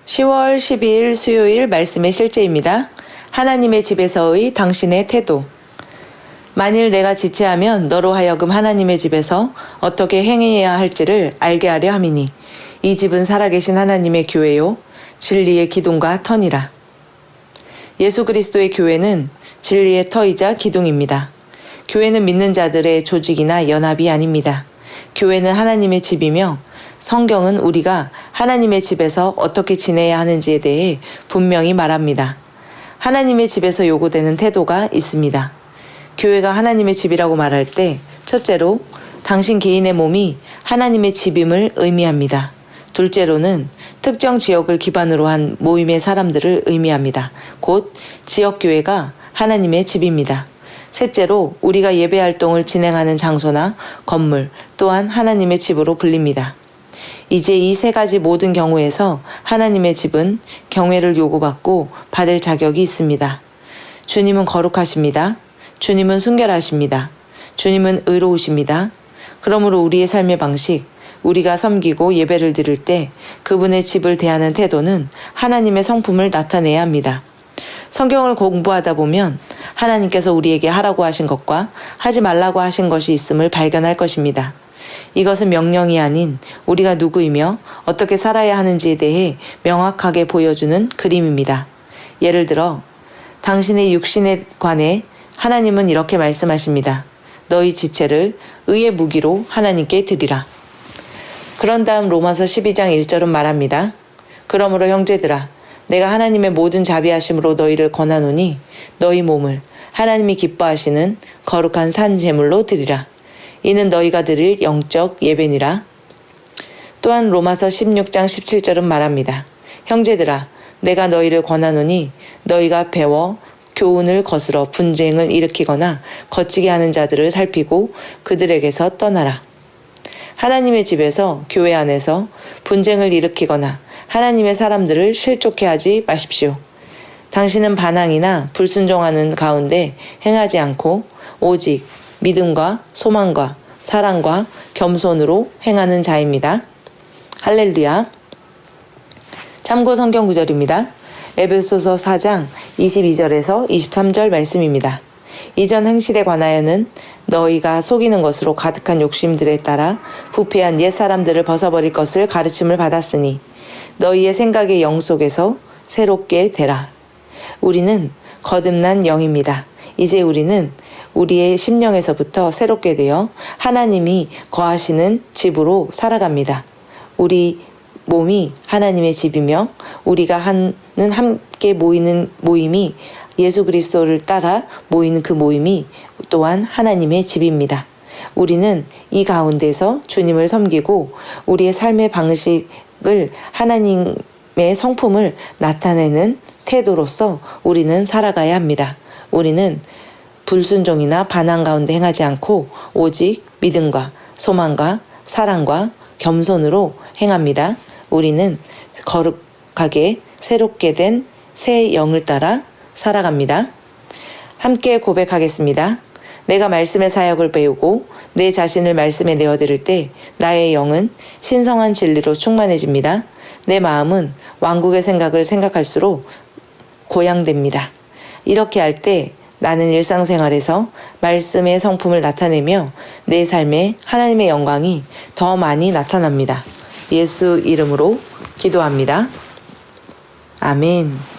10월 12일 수요일 말씀의 실제입니다. 하나님의 집에서의 당신의 태도. 만일 내가 지체하면 너로 하여금 하나님의 집에서 어떻게 행해야 할지를 알게 하려 함이니 이 집은 살아계신 하나님의 교회요 진리의 기둥과 터니라. 예수 그리스도의 교회는 진리의 터이자 기둥입니다. 교회는 믿는 자들의 조직이나 연합이 아닙니다. 교회는 하나님의 집이며 성경은 우리가 하나님의 집에서 어떻게 지내야 하는지에 대해 분명히 말합니다. 하나님의 집에서 요구되는 태도가 있습니다. 교회가 하나님의 집이라고 말할 때 첫째로 당신 개인의 몸이 하나님의 집임을 의미합니다. 둘째로는 특정 지역을 기반으로 한 모임의 사람들을 의미합니다. 곧 지역교회가 하나님의 집입니다. 셋째로 우리가 예배 활동을 진행하는 장소나 건물 또한 하나님의 집으로 불립니다. 이제 이 세 가지 모든 경우에서 하나님의 집은 경외를 요구받고 받을 자격이 있습니다. 주님은 거룩하십니다. 주님은 순결하십니다. 주님은 의로우십니다. 그러므로 우리의 삶의 방식, 우리가 섬기고 예배를 드릴 때 그분의 집을 대하는 태도는 하나님의 성품을 나타내야 합니다. 성경을 공부하다 보면 하나님께서 우리에게 하라고 하신 것과 하지 말라고 하신 것이 있음을 발견할 것입니다. 이것은 명령이 아닌 우리가 누구이며 어떻게 살아야 하는지에 대해 명확하게 보여주는 그림입니다. 예를 들어 당신의 육신에 관해 하나님은 이렇게 말씀하십니다. 너희 지체를 의의 무기로 하나님께 드리라. 그런 다음 로마서 12장 1절은 말합니다. 그러므로 형제들아 내가 하나님의 모든 자비하심으로 너희를 권하노니 너희 몸을 하나님이 기뻐하시는 거룩한 산 제물로 드리라. 이는 너희가 드릴 영적 예배니라. 또한 로마서 16장 17절은 말합니다. 형제들아 내가 너희를 권하노니 너희가 배워 교훈을 거스러 분쟁을 일으키거나 거치게 하는 자들을 살피고 그들에게서 떠나라. 하나님의 집에서 교회 안에서 분쟁을 일으키거나 하나님의 사람들을 실족해 하지 마십시오. 당신은 반항이나 불순종하는 가운데 행하지 않고 오직 믿음과 소망과 사랑과 겸손으로 행하는 자입니다. 할렐루야. 참고 성경 구절입니다. 에베소서 4장 22절에서 23절 말씀입니다. 이전 행실에 관하여는 너희가 속이는 것으로 가득한 욕심들에 따라 부패한 옛 사람들을 벗어버릴 것을 가르침을 받았으니 너희의 생각의 영 속에서 새롭게 되라. 우리는 거듭난 영입니다. 이제 우리는 우리의 심령에서부터 새롭게 되어 하나님이 거하시는 집으로 살아갑니다. 우리 몸이 하나님의 집이며 우리가 하는 함께 모이는 모임이 예수 그리스도를 따라 모이는 그 모임이 또한 하나님의 집입니다. 우리는 이 가운데서 주님을 섬기고 우리의 삶의 방식을 하나님의 성품을 나타내는 태도로서 우리는 살아가야 합니다. 우리는 불순종이나 반항 가운데 행하지 않고 오직 믿음과 소망과 사랑과 겸손으로 행합니다. 우리는 거룩하게 새롭게 된 새 영을 따라 살아갑니다. 함께 고백하겠습니다. 내가 말씀의 사역을 배우고 내 자신을 말씀에 내어드릴 때 나의 영은 신성한 진리로 충만해집니다. 내 마음은 왕국의 생각을 생각할수록 고양됩니다. 이렇게 할 때 나는 일상생활에서 말씀의 성품을 나타내며 내 삶에 하나님의 영광이 더 많이 나타납니다. 예수 이름으로 기도합니다. 아멘.